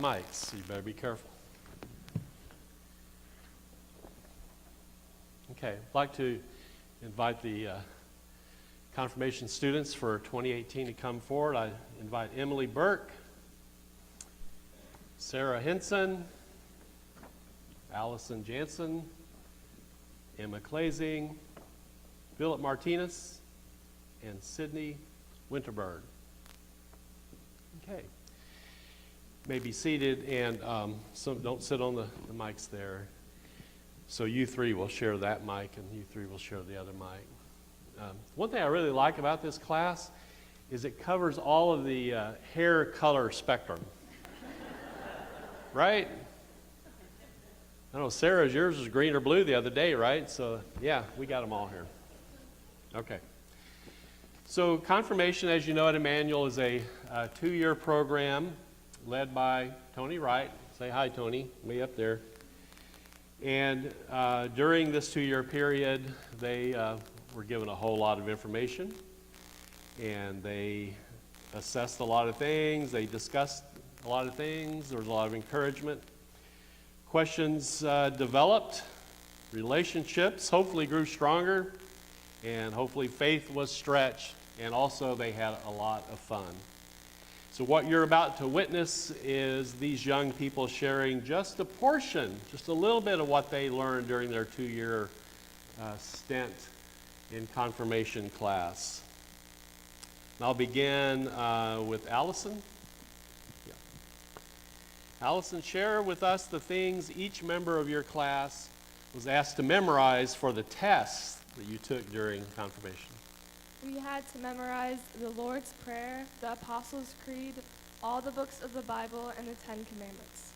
mics, so you better be careful. Okay, I'd like to invite the confirmation students for 2018 to come forward. I invite Emily Burke, Sarah Henson, Allison Jansen, Emma Clazing, Philip Martinez, and Sydney Winterberg. Okay. May be seated, and so don't sit on the mics there. So you three will share that mic, and you three will share the other mic. One thing I really like about this class is it covers all of the hair color spectrum. Right? I don't know, Sarah's, yours was green or blue the other day, right? So, yeah, we got them all here. Okay. So, confirmation, as you know, at Immanuel is a 2-year program led by Tony Wright. Say hi, Tony, way up there. And during this 2-year period, they were given a whole lot of information, and they assessed a lot of things. They discussed a lot of things. There was a lot of encouragement. Questions developed, relationships hopefully grew stronger, and hopefully faith was stretched, and also they had a lot of fun. So what you're about to witness is these young people sharing just a portion, just a little bit of what they learned during their 2-year stint in confirmation class. And I'll begin with Allison. Allison, share with us the things each member of your class was asked to memorize for the tests that you took during confirmation. We had to memorize the Lord's Prayer, the Apostles' Creed, all the books of the Bible, and the 10 Commandments.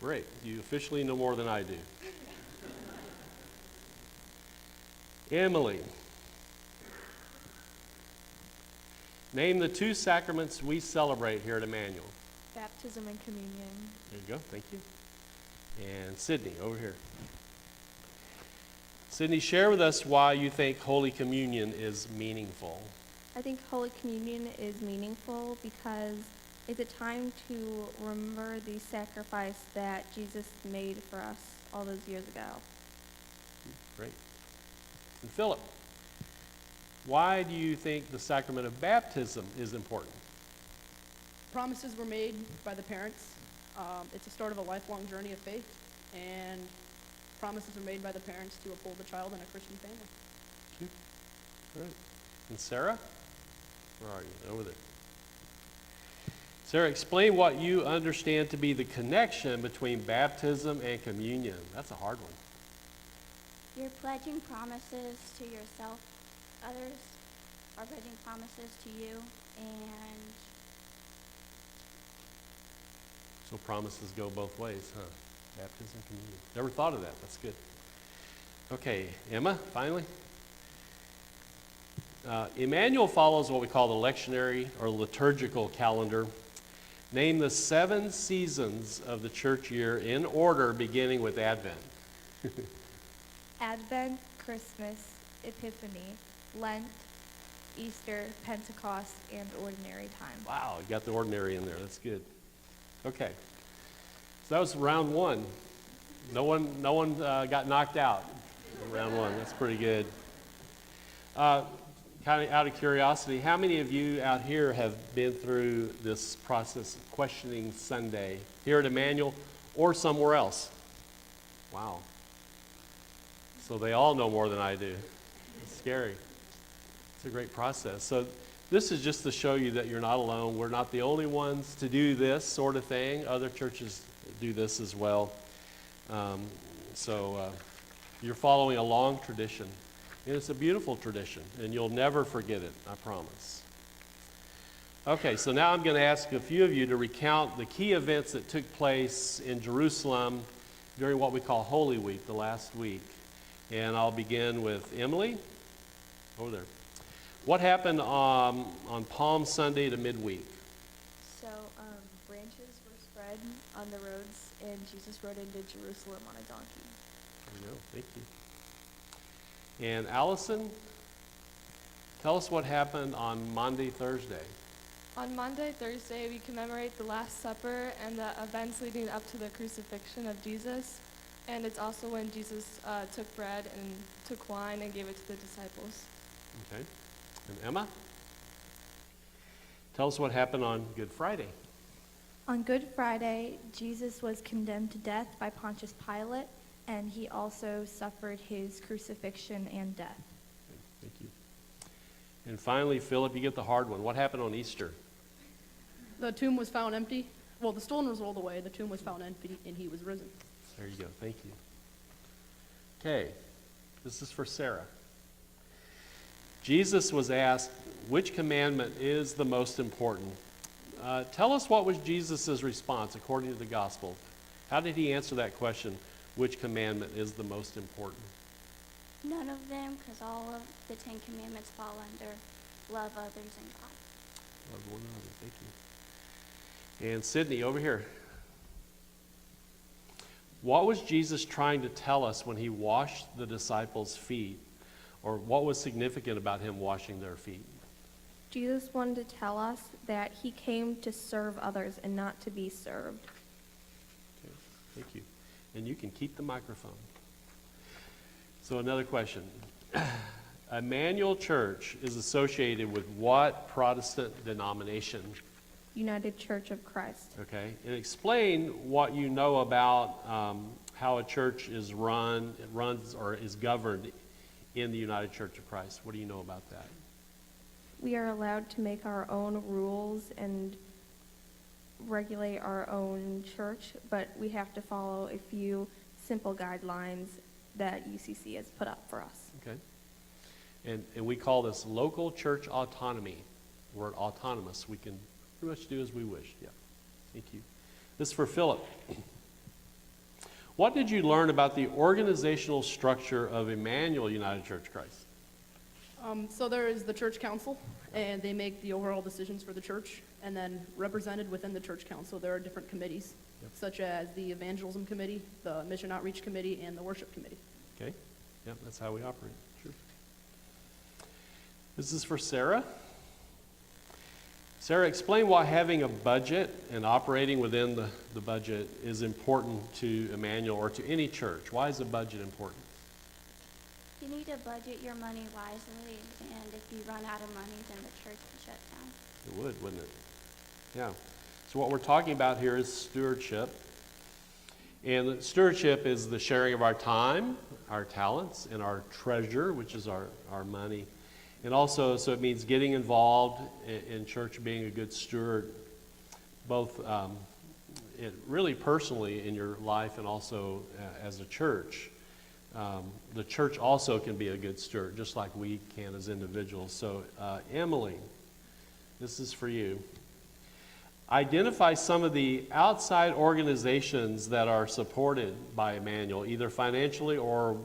Great. You officially know more than I do. Emily, name the 2 sacraments we celebrate here at Immanuel. Baptism and communion. There you go. Thank you. And Sydney, over here. Sydney, share with us why you think Holy Communion is meaningful. I think Holy Communion is meaningful because it's a time to remember the sacrifice that Jesus made for us all those years ago. Great. And Philip, why do you think the sacrament of baptism is important? Promises were made by the parents. It's the start of a lifelong journey of faith, and promises are made by the parents to uphold the child in a Christian family. Great. And Sarah? Where are you? Over there. Sarah, explain what you understand to be the connection between baptism and communion. That's a hard one. You're pledging promises to yourself. Others are pledging promises to you, and so promises go both ways, huh? Baptism, communion. Never thought of that. That's good. Okay, Emma, finally. Immanuel follows what we call the lectionary or liturgical calendar. Name the 7 seasons of the church year in order, beginning with Advent. Advent, Christmas, Epiphany, Lent, Easter, Pentecost, and Ordinary Time. Wow, you got the ordinary in there. That's good. Okay. So that was round 1. No one got knocked out in round 1. That's pretty good. Kind of out of curiosity, how many of you out here have been through this process of questioning Sunday here at Immanuel or somewhere else? Wow. So they all know more than I do. It's scary. It's a great process. So this is just to show you that you're not alone. We're not the only ones to do this sort of thing. Other churches do this as well. So you're following a long tradition. And it's a beautiful tradition, and you'll never forget it, I promise. Okay, so now I'm going to ask a few of you to recount the key events that took place in Jerusalem during what we call Holy Week, the last week. And I'll begin with Emily. Over there. What happened on Palm Sunday to midweek? So branches were spread on the roads, and Jesus rode into Jerusalem on a donkey. There you go. Thank you. And Allison, tell us what happened on Maundy Thursday. On Monday, Thursday, we commemorate the Last Supper and the events leading up to the crucifixion of Jesus. And it's also when Jesus took bread and took wine and gave it to the disciples. Okay. And Emma? Tell us what happened on Good Friday. On Good Friday, Jesus was condemned to death by Pontius Pilate, and he also suffered his crucifixion and death. Okay, thank you. And finally, Philip, you get the hard one. What happened on Easter? The tomb was found empty. Well, the stone was rolled away, the tomb was found empty, and he was risen. There you go. Thank you. Okay. This is for Sarah. Jesus was asked, which commandment is the most important? Tell us what was Jesus' response according to the gospel. How did he answer that question, which commandment is the most important? None of them, because all of the 10 Commandments fall under love others and God. Love one another. Thank you. And Sydney, over here. What was Jesus trying to tell us when he washed the disciples' feet? Or what was significant about him washing their feet? Jesus wanted to tell us that he came to serve others and not to be served. Okay, thank you. And you can keep the microphone. So another question. Immanuel Church is associated with what Protestant denomination? United Church of Christ. Okay, and explain what you know about how a church is runs or is governed in the United Church of Christ. What do you know about that? We are allowed to make our own rules and regulate our own church, but we have to follow a few simple guidelines that UCC has put up for us. Okay, and we call this local church autonomy. We're autonomous. We can pretty much do as we wish. Yeah, thank you. This is for Philip. What did you learn about the organizational structure of Immanuel United Church of Christ? So there is the church council, and they make the overall decisions for the church. And then represented within the church council, there are different committees, such as the evangelism committee, the mission outreach committee, and the worship committee. Okay, yep, that's how we operate. Sure. This is for Sarah. Sarah, explain why having a budget and operating within the budget is important to Immanuel or to any church. Why is a budget important? You need to budget your money wisely, and if you run out of money, then the church will shut down. It would, wouldn't it? Yeah. So what we're talking about here is stewardship. And stewardship is the sharing of our time, our talents, and our treasure, which is our money. And also, so it means getting involved in church, being a good steward, both really personally in your life and also as a church. The church also can be a good steward, just like we can as individuals. So, Emily, this is for you. Identify some of the outside organizations that are supported by Immanuel, either financially or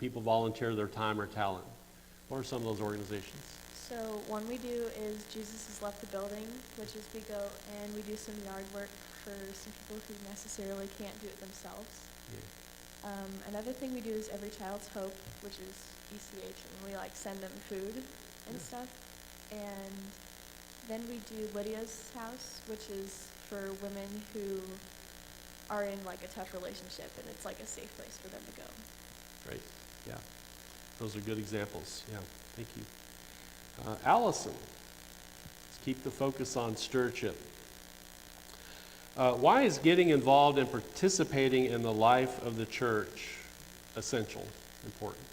people volunteer their time or talent. What are some of those organizations? So one we do is Jesus Has Left the Building, which is we go and we do some yard work for some people who necessarily can't do it themselves. Yeah. Another thing we do is Every Child's Hope, which is ECH, and we send them food and stuff. And then we do Lydia's House, which is for women who are in a tough relationship, and it's a safe place for them to go. Great. Yeah. Those are good examples. Yeah. Thank you. Allison, let's keep the focus on stewardship. Why is getting involved and participating in the life of the church essential, important?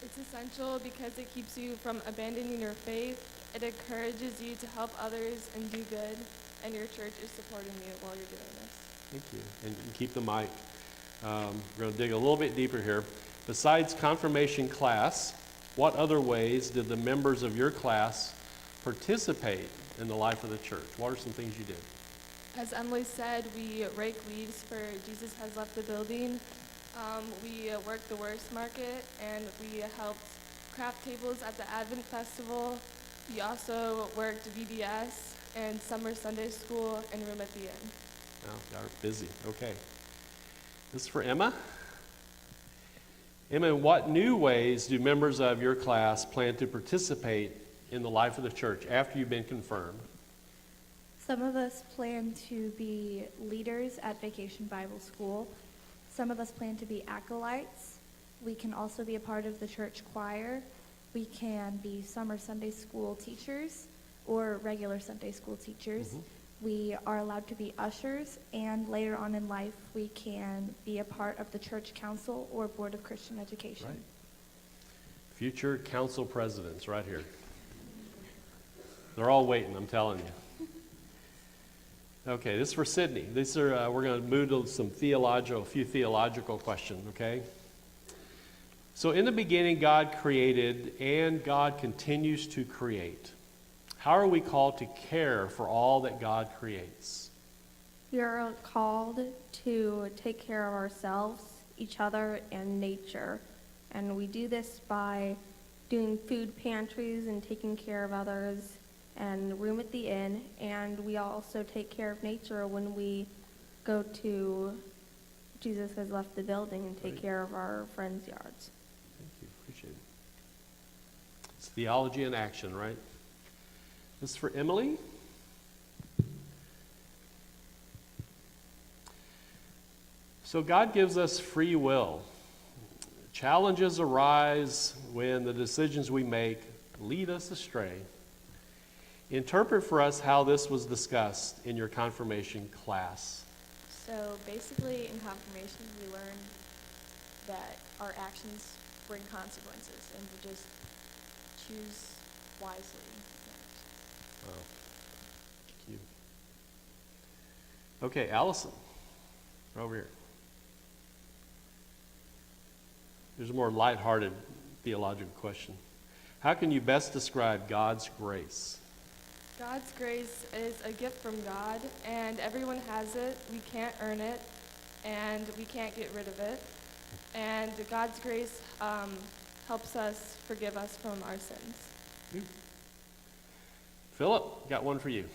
It's essential because it keeps you from abandoning your faith. It encourages you to help others and do good, and your church is supporting you while you're doing this. Thank you. And keep the mic. We're going to dig a little bit deeper here. Besides confirmation class, what other ways did the members of your class participate in the life of the church? What are some things you did? As Emily said, we rake leaves for Jesus Has Left the Building. We worked the Worst Market, and we helped craft tables at the Advent Festival. We also worked VBS and Summer Sunday School and Room at the Inn. Oh, y'all are busy. Okay. This is for Emma. Emma, in what new ways do members of your class plan to participate in the life of the church after you've been confirmed? Some of us plan to be leaders at Vacation Bible School. Some of us plan to be acolytes. We can also be a part of the church choir. We can be summer Sunday school teachers or regular Sunday school teachers. We are allowed to be ushers, and later on in life, we can be a part of the church council or board of Christian education. Right. Future council presidents right here. They're all waiting, I'm telling you. Okay, this is for Sydney. These are we're going to move to a few theological questions, okay? So in the beginning, God created, and God continues to create. How are we called to care for all that God creates? We are called to take care of ourselves, each other, and nature. And we do this by doing food pantries and taking care of others and room at the inn. And we also take care of nature when we go to Jesus Has Left the Building and take care of our friends' yards. Thank you. Appreciate it. It's theology in action, right? This is for Emily. So God gives us free will. Challenges arise when the decisions we make lead us astray. Interpret for us how this was discussed in your confirmation class. So basically in confirmation we learned that our actions bring consequences and to just choose wisely. Wow. Thank you. Okay, Allison, over here. There's a more lighthearted theological question. How can you best describe God's grace? God's grace is a gift from God, and everyone has it. We can't earn it, and we can't get rid of it. And God's grace helps us forgive us from our sins. Philip, got one for you.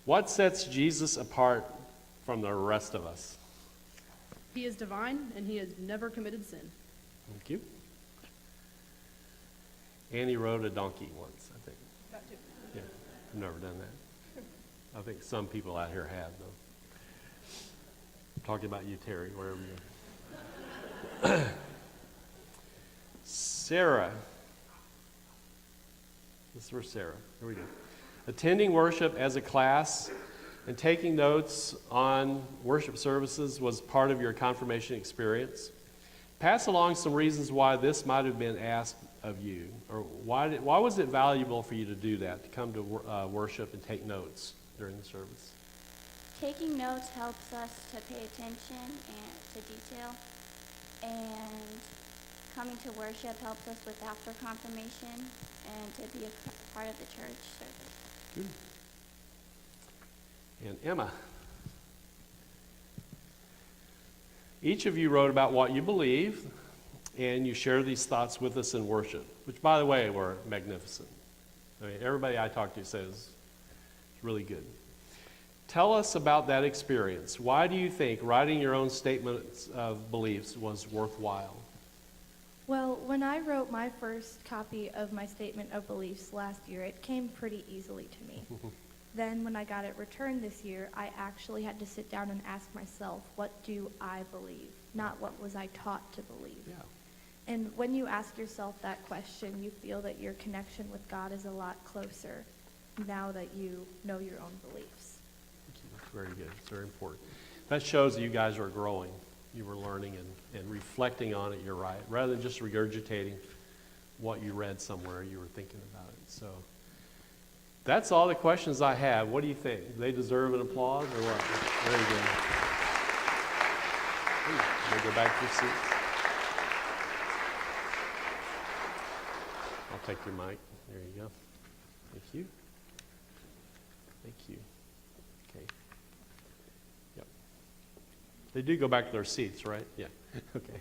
What sets Jesus apart from the rest of us? He is divine, and he has never committed sin. Thank you. Annie rode a donkey once, I think. Got to. Yeah, I've never done that. I think some people out here have, though. I'm talking about you, Terry, wherever you are. Sarah. This is for Sarah. Here we go. Attending worship as a class and taking notes on worship services was part of your confirmation experience. Pass along some reasons why this might have been asked of you, or why was it valuable for you to do that, to come to worship and take notes during the service? Taking notes helps us to pay attention and to detail, and coming to worship helps us with after confirmation and to be a part of the church service. Good. And Emma. Each of you wrote about what you believe, and you share these thoughts with us in worship, which, by the way, were magnificent. I mean, everybody I talked to says it's really good. Tell us about that experience. Why do you think writing your own statements of beliefs was worthwhile? Well, when I wrote my first copy of my statement of beliefs last year, it came pretty easily to me. Then when I got it returned this year, I actually had to sit down and ask myself, what do I believe? Not what was I taught to believe. Yeah. And when you ask yourself that question, you feel that your connection with God is a lot closer now that you know your own beliefs. Thank you. That's very good. It's very important. That shows that you guys are growing. You were learning and reflecting on it, you're right. Rather than just regurgitating what you read somewhere, you were thinking about it. So that's all the questions I have. What do you think? Do they deserve an applause or what? Very good. Ooh, go back to your seats. I'll take your mic. There you go. Thank you. Thank you. Okay. Yep. They do go back to their seats, right? Yeah. Okay.